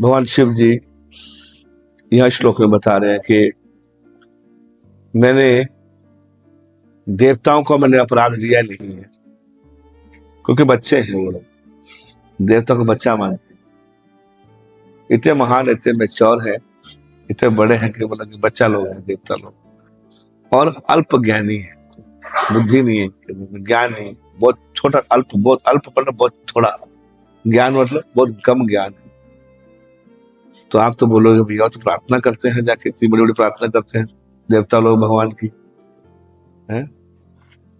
भगवान शिव जी यह श्लोक में बता रहे हैं कि मैंने देवताओं को मैंने अपराध लिया नहीं है, क्योंकि बच्चे हैं वो लोग, देवता को बच्चा मानते हैं। इतने महान, इतने मैच्योर है, इतने बड़े हैं कि मतलब बच्चा लोग हैं देवता लोग, और अल्प ज्ञानी है, बुद्धि नहीं है, ज्ञान नहीं, बहुत छोटा, अल्प, बहुत अल्प मतलब बहुत थोड़ा ज्ञान, मतलब बहुत कम ज्ञान है। तो आप तो बोलोगे भैया तो प्रार्थना करते हैं जाके, इतनी बड़ी बड़ी प्रार्थना करते हैं देवता लोग भगवान की, है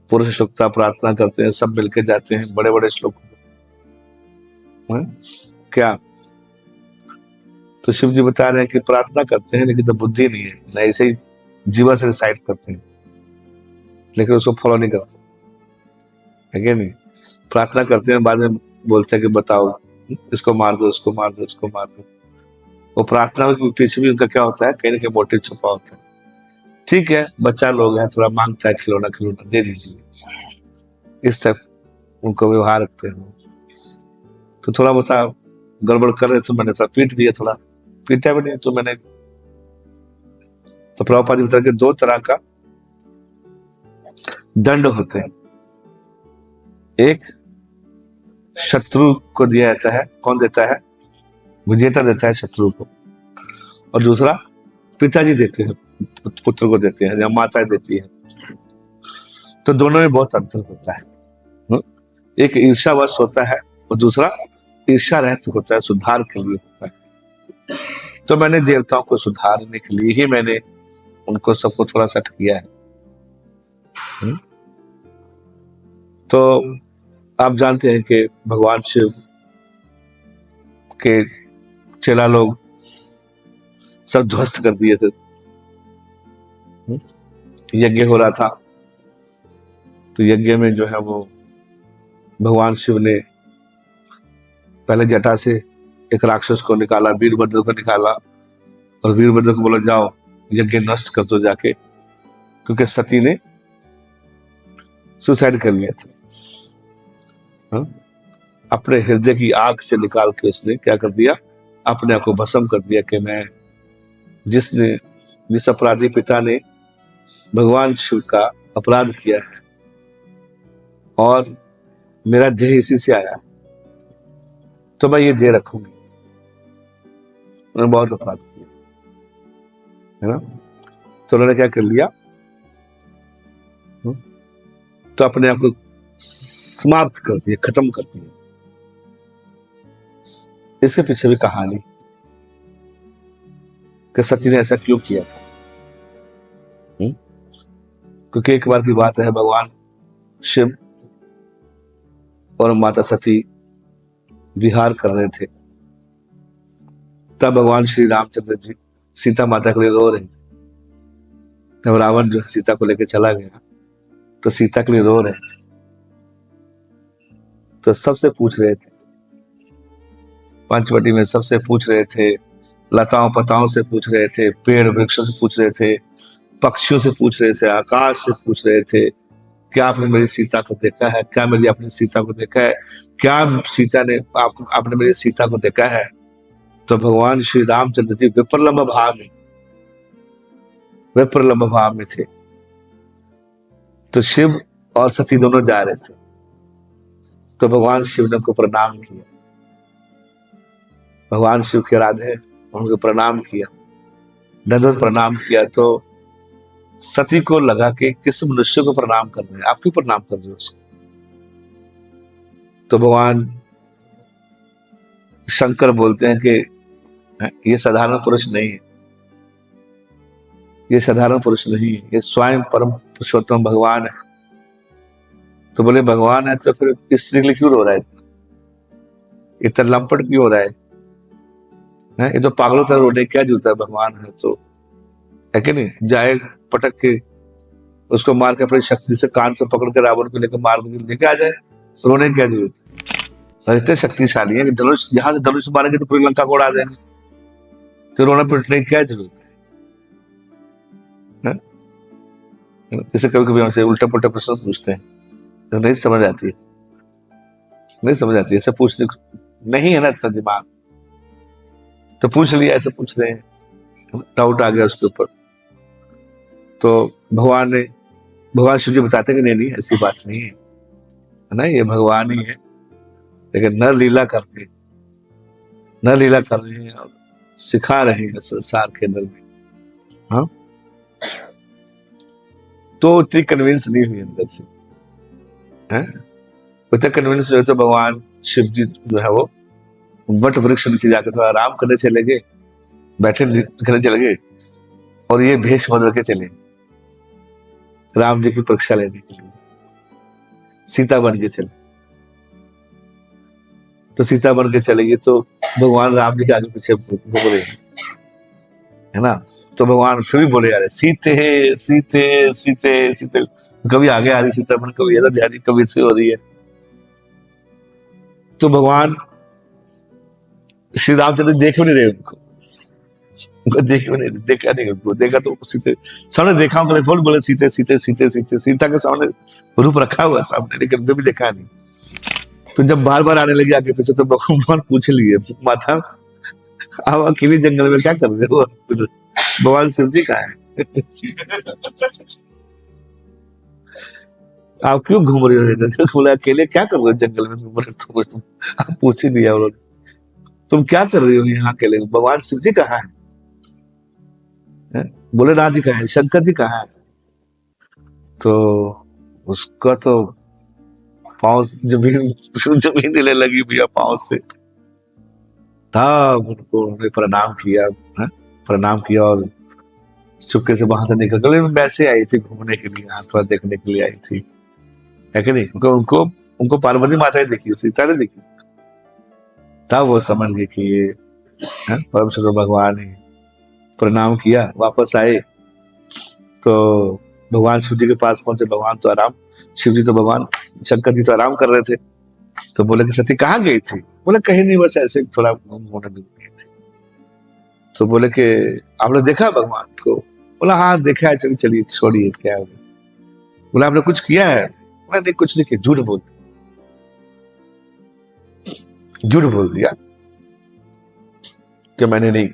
पुरुष शुक्ता प्रार्थना करते हैं, सब मिलके जाते हैं बड़े बड़े श्लोक क्या। तो शिव जी बता रहे हैं कि प्रार्थना करते हैं लेकिन तो बुद्धि नहीं है, ना ऐसे ही जीवा से डिसाइड करते हैं लेकिन उसको फॉलो नहीं करते, है क्या नहीं। प्रार्थना करते हैं, बाद में बोलते हैं कि बताओ इसको मार दो, इसको मार दो, इसको मार दो। वो प्रार्थना के पीछे भी उनका क्या होता है, कहीं ना कहीं मोटिव छुपा होता है। ठीक है, बच्चा लोग है, थोड़ा मांगता है खिलौना, खिलौना दे दीजिए, इस टाइप उनको व्यवहार रखते हैं। तो थोड़ा बता गड़बड़ कर रहे थे, मैंने थोड़ा पीट दिया, थोड़ा पीटा भी नहीं तो मैंने। तो प्रभुपाद जी बता के दो तरह का दंड होते हैं, एक शत्रु को दिया जाता है, कौन देता है, विजेता देता है शत्रु को, और दूसरा पिताजी देते हैं, पुत्र को देते हैं या माता देती है। तो दोनों में बहुत अंतर होता है। एक ईर्ष्यावश होता है और दूसरा ईर्ष्या रहित होता है, सुधार के लिए होता है। तो मैंने देवताओं को सुधारने के लिए ही मैंने उनको सबको थोड़ा सट किया है। तो आप जानते हैं कि भगवान शिव के चेला लोग सब ध्वस्त कर दिए थे। यज्ञ हो रहा था, तो यज्ञ में जो है वो भगवान शिव ने पहले जटा से एक राक्षस को निकाला, वीरभद्र को निकाला, और वीरभद्र को बोला जाओ यज्ञ नष्ट कर दो जाके, क्योंकि सती ने सुसाइड कर लिया था। अपने हृदय की आग से निकाल के उसने क्या कर दिया, अपने आप को भस्म कर दिया कि मैं जिस अपराधी पिता ने भगवान शिव का अपराध किया है और मेरा देह इसी से आया, तो मैं ये देह रखूंगी। उन्होंने बहुत अपराध किया है ना, तो उन्होंने क्या कर लिया, तो अपने आप को समाप्त कर दिया, खत्म कर दिया। इसके पीछे भी कहानी कि सती ने ऐसा क्यों किया था। क्योंकि एक बार की बात है, भगवान शिव और माता सती विहार कर रहे थे, तब भगवान श्री रामचंद्र जी सीता माता के लिए रो रहे थे। जब रावण जो सीता को लेकर चला गया तो सीता के लिए रो रहे थे, तो सबसे पूछ रहे थे, पंचवटी में सबसे पूछ रहे थे, लताओं पताओं से पूछ रहे थे, पेड़ वृक्षों से पूछ रहे थे, पक्षियों से पूछ रहे थे, आकाश से पूछ रहे थे, क्या आपने मेरी सीता को देखा है, क्या मेरी अपनी सीता को देखा है, क्या सीता ने आपने मेरी सीता को देखा है। तो भगवान श्री रामचंद्र जी विप्रलंब भाव में थे। तो शिव और सती दोनों जा रहे थे, तो भगवान शिव ने उनको प्रणाम किया, भगवान शिव के राधे उनको प्रणाम किया, दंडवत प्रणाम किया। तो सती को लगा कि किस मनुष्य को प्रणाम कर रहे हैं, आप क्यों प्रणाम कर रहे हो उसको। तो भगवान शंकर बोलते हैं कि ये साधारण पुरुष नहीं है, ये साधारण पुरुष नहीं है, ये स्वयं परम पुरुषोत्तम भगवान है। तो बोले भगवान है तो फिर स्त्री के लिए क्यों रो रहा है, इतना लंपट क्यों हो रहा है, ये तो पागलों तरह रोने क्या जूता है, भगवान है तो, है कि नहीं। जाए पटक के उसको मार के अपनी शक्ति से कान से पकड़ के रावण को लेकर मार लेके आ जाए, रोने की क्या जरूरत है। इतने शक्तिशाली है कि धनुष, यहां से धनुष मारेंगे तो पूरी लंका को उड़ा देंगे, तो रोना पिटने की क्या जरूरत है। जैसे कभी कभी हमसे उल्टा पुल्टा प्रश्न पूछते हैं तो नहीं समझ आती है, नहीं समझ आती है, ऐसे पूछने नहीं है ना इतना दिमाग, तो पूछ लिया, ऐसे पूछ रहे हैं, डाउट आ गया उसके ऊपर। तो भगवान शिव जी बताते कि नहीं नहीं ऐसी बात नहीं है ना, ये भगवान ही है, लेकिन नर लीला कर रहे हैं और सिखा रहे हैं संसार के अंदर में। हाँ, तो उतनी कन्विंस नहीं हुई अंदर से। उतना कन्विंस हुए तो भगवान शिव जी जो है वो वट वृक्ष नीचे जाकर थोड़ा आराम करने चले गए, बैठे करने चले गए, और ये भेष बदल के चले राम जी की परीक्षा लेने के लिए, सीता बन के चले। तो सीता बन के चलेगी तो भगवान राम जी के आगे पीछे घूम रहे हैं, है ना। तो भगवान फिर भी बोले यार सीते सीते सीते सीते, कभी आगे आ रही सीता बन, कभी इधर जा रही, कभी इससे हो रही है। तो भगवान श्री रामचंद्र देख भी नहीं रहे उनको देख भी नहीं, देखा नहीं उनको, देखा तो सीते सामने देखा, बोले सीते सीते सीते सीते, सीता के सामने रूप रखा हुआ सामने, लेकिन फिर भी देखा नहीं। तो जब बार बार आने लगी आगे पीछे तो भगवान पूछ लिए, माता आप अकेले जंगल में क्या कर रहे हो, भगवान शिव जी कहाँ है आप क्यों घूम रहे हो इधर? बोला अकेले क्या कर रहे हो जंगल में घूम रहे हो तुम? आप पूछ ही दिया उन्होंने, तुम क्या कर रही हो यहाँ अकेले, भगवान शिव जी कहाँ है? बोले नाथ जी कहाँ है, शंकर जी कहाँ है? तो उसका तो पाँव जमीन हिलने लगी भैया पाँव से। तब उन्होंने प्रणाम किया, प्रणाम किया और चुपके से वहां से निकल गए। वैसे आई थी घूमने के लिए, हाथ थोड़ा देखने के लिए आई थी, है कि नहीं? उनको उनको पार्वती माता ही देखी, सीता ने देखी। तब वो समझ गए कि ये परमेश्वर भगवान ही। प्रणाम किया, वापस आए तो भगवान शिव जी के पास पहुंचे। भगवान तो आराम, शिव जी तो भगवान शंकर जी तो आराम कर रहे थे। तो बोले कि सती कहाँ गई थी? बोले कहीं नहीं, बस ऐसे थोड़ा घूमने गई थी। तो बोले कि आपने देखा भगवान को? बोला हाँ देखा है, चलिए चलिए छोड़िए क्या है। बोला आपने कुछ किया है? बोला नहीं कुछ नहीं किया, झूठ बोल दिया कि मैंने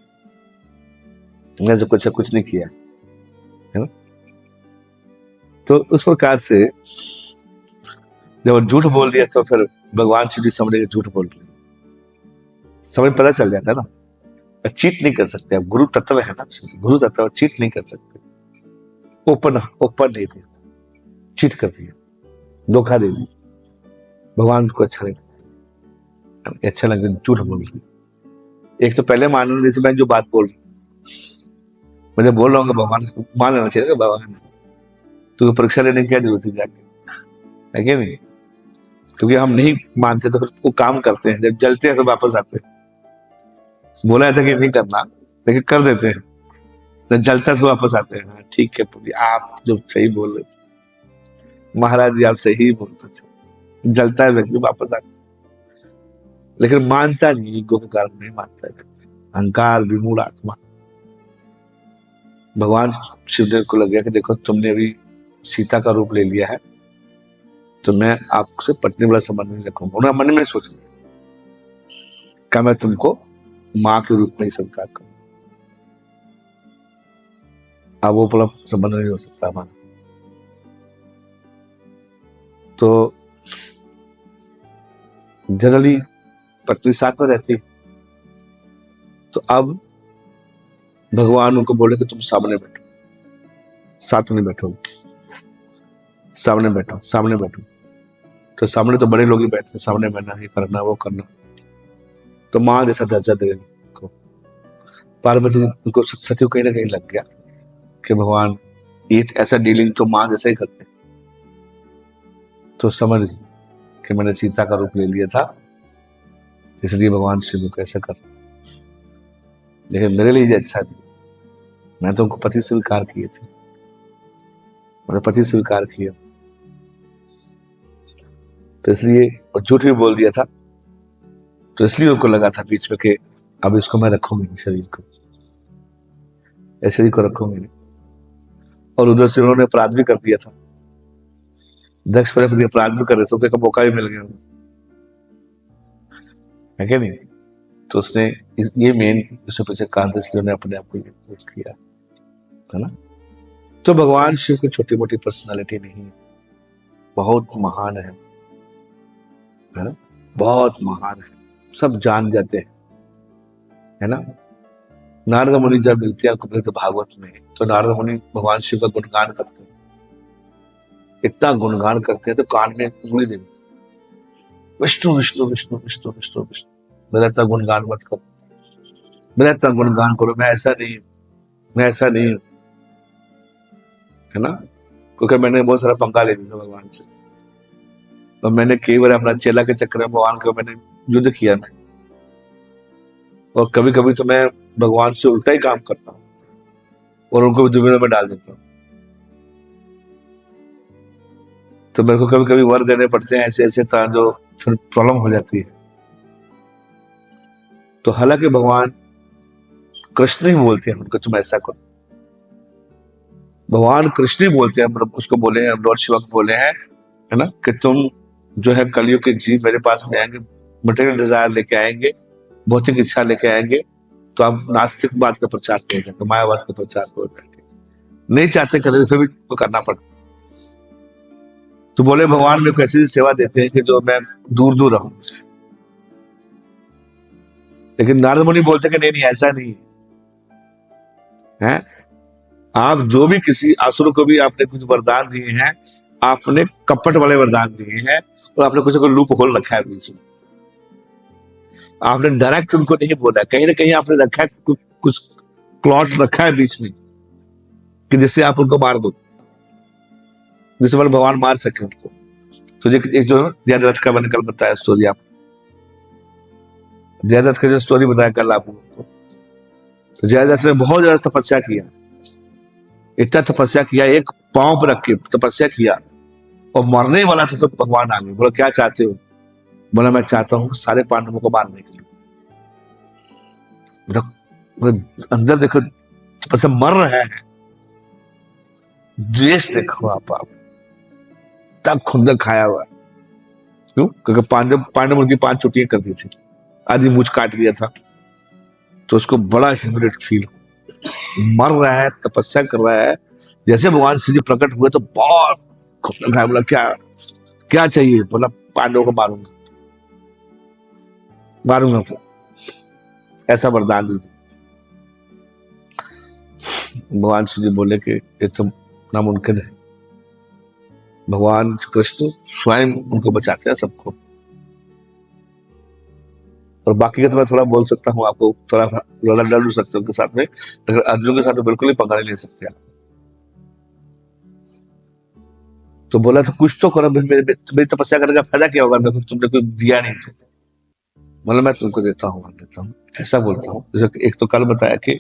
कुछ नहीं किया, है ना। तो उस प्रकार से जब झूठ बोल दिया तो फिर भगवान शिव जी समझे झूठ बोल रहे, समझ पता चल जाता है ना। चीट नहीं कर सकते, अब गुरु तत्व है ना, गुरु तत्व चीट नहीं कर सकते। ओपन नहीं दिया, चीट कर दिया, धोखा दे दिया, भगवान को अच्छा लगे झूठ बोल रही। एक तो पहले मान रही थी मैं जो बात बोल रही, मैं बोल रहा हूँ भगवान को मान लेना चाहिए, भगवान तो परीक्षा लेने की क्या जरूरत है जाके, है कि नहीं? क्योंकि हम नहीं मानते तो फिर वो काम करते हैं, जब जलते हैं तो वापस आते हैं। बोला था कि नहीं करना, लेकिन कर देते हैं, जब जलता है तो वापस आते हैं। ठीक है आप जो सही बोल रहे थे महाराज जी, आप सही बोल रहे थे, जलता है व्यक्ति वापस आता है, लेकिन मानता नहीं, ईगो के कारण नहीं मानता है व्यक्ति, अहंकार विमूढ़ आत्मा। भगवान शिवदेव को लग गया कि देखो तुमने अभी सीता का रूप ले लिया है, तो मैं आपसे पत्नी वाला संबंध नहीं रखूंगा। उन्होंने मन में सोच लिया क्या मैं तुमको माँ के रूप में ही स्वीकार करूं, अब वो पूरा संबंध नहीं हो सकता हमारा। तो जनरली पत्नी साथ में रहती, तो अब भगवान उनको बोले कि तुम सामने बैठो, साथ में बैठो, सामने बैठो। तो सामने तो बड़े लोग ही बैठते, सामने बैठना, ये करना वो करना। तो माँ जैसा दर्जा दे को पार्वती उनको सत्यु कहीं ना कहीं लग गया कि भगवान ये ऐसा डीलिंग तो माँ जैसा ही करते। तो समझ गई कि मैंने सीता का रूप ले लिया था, इसलिए भगवान शिव को ऐसा कर, लेकिन मेरे लिए अच्छा नहीं, मैं तो उनको पति स्वीकार किए थे, मैंने पति स्वीकार किया, तो इसलिए और झूठ भी बोल दिया था। तो इसलिए उनको लगा था बीच में कि अब इसको मैं रखूंगी, शरीर को, इस शरीर को रखूंगी। और उधर से उन्होंने अपराध भी कर दिया था, दक्ष प्रजापति अपराध भी कर रहे थे, उसका मौका भी मिल गया, है क्या नहीं? तो उसने ये मेन उससे पीछे कारण था, इसलिए उन्हें अपने आप को यूज किया, है ना। तो भगवान शिव की छोटी मोटी पर्सनालिटी नहीं है, बहुत महान है ना, बहुत महान है, सब जान जाते हैं, है ना। नारद मुनि जब मिलते हैं तो भागवत में, तो नारद मुनि भगवान शिव का गुणगान करते हैं, इतना गुणगान करते हैं तो कान में उंगली दे देते, विष्णु विष्णु विष्णु विष्णु विष्णु विष्णु, मेरा इतना गुणगान मत करो, मेरा इतना गुणगान करो, मैं ऐसा नहीं, मैं ऐसा नहीं, है ना। क्योंकि मैंने बहुत सारा पंगा ले लिया था भगवान से, और मैंने कई बार अपना चेला के चक्कर में भगवान का मैंने युद्ध किया मैं, और कभी कभी तो मैं भगवान से उल्टा ही काम करता हूँ और उनको भी दुविधा में डाल देता हूँ। तो मेरे को कभी कभी वर देने पड़ते हैं ऐसे ऐसे तरह, जो फिर प्रॉब्लम हो जाती है। तो हालांकि भगवान कृष्ण ही बोलते हैं उनको, तुम ऐसा करो, भगवान कृष्ण ही बोलते हैं, उसको बोले हैं, लॉर्ड शिवा को बोले हैं, है ना, कि तुम जो है कलयुग के जीव मेरे पास में आएंगे, मटेरियल डिजायर लेके आएंगे, भौतिक इच्छा लेके आएंगे, तो आप नास्तिकवाद का प्रचार करेंगे, तो मायावाद का प्रचार करेंगे, नहीं चाहते करेंगे फिर भी तो करना पड़ता। तो बोले भगवान मेरे को ऐसी सेवा देते हैं कि जो मैं दूर दूर रहूं उससे। लेकिन नारद मुनि बोलते कि नहीं नहीं ऐसा नहीं है, आप जो भी किसी असुर को भी आपने कुछ वरदान दिए हैं, आपने कपट वाले वरदान दिए हैं, और आपने कुछ को लूप होल रखा है बीच में, आपने डायरेक्ट उनको नहीं बोला, कहीं ना कहीं आपने रखा है, कुछ क्लॉट रखा है बीच में कि जिससे आप उनको मार दो, जिससे भगवान मार सके उनको। तो एक जो जयद्रथ का मैंने कल बताया स्टोरी, आप जयद्रथ का जो स्टोरी बताया कल आप लोगों को, तो जयद्रथ ने बहुत ज्यादा तपस्या किया, इतना तपस्या किया, एक पांव पर रख के तपस्या किया, और मरने वाला था तो भगवान आ गए, बोला क्या चाहते हो, बोला मैं चाहता हूँ सारे पांडवों को मारने के लिए। अंदर देखो तपस्या, मर रहे हैं, द्वेष देखो आप तब खुंदक खाया हुआ, क्यों, क्योंकि पांडव उनकी 5 छुट्टियां कर दी थी, आधी मुझ काट दिया था, तो उसको बड़ा ह्यूमिलेट फील, मर रहा है, तपस्या कर रहा है, जैसे भगवान श्री जी प्रकट हुए तो बहुत खुंदक खाया, बोला क्या क्या चाहिए, बोला पांडवों को मारूंगा मारूंगा, ऐसा वरदान दीजिए। भगवान श्री जी बोले कि ये तो नामुमकिन है, भगवान कृष्ण स्वयं उनको बचाते हैं सबको, और बाकी का तो मैं थोड़ा बोल सकता हूँ आपको, थोड़ा लड़ सकते हो उनके साथ में, लेकिन अर्जुन के साथ तो बिल्कुल ही पंगा नहीं ले सकते आप। तो बोला तो कुछ तो करो, मेरी तपस्या करने का फायदा क्या होगा, मेरे को तुमने कुछ दिया नहीं, तो मतलब मैं तुमको देता हूँ ऐसा बोलता हूँ। जैसे एक तो कल बताया कि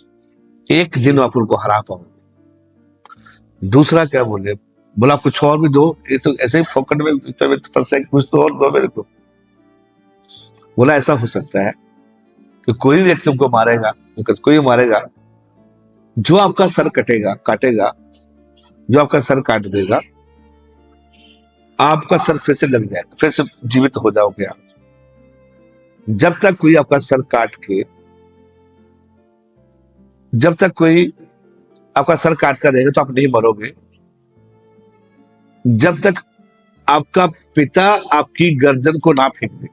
एक दिन आप उनको हरा पाओगे, दूसरा क्या बोले, बोला कुछ और भी दो, ये तो ऐसे ही फोकट में तपस्या, कुछ तो और दो मेरे को। बोला ऐसा हो सकता है कि कोई व्यक्ति तुमको मारेगा, कोई मारेगा, जो आपका सर काटेगा, जो आपका सर काट देगा, आपका सर फिर से लग जाएगा, फिर से जीवित हो जाओगे आप। जब तक कोई आपका सर काट के, जब तक कोई आपका सर काटता रहेगा तो आप नहीं मरोगे, जब तक आपका पिता आपकी गर्दन को ना फेंक दे।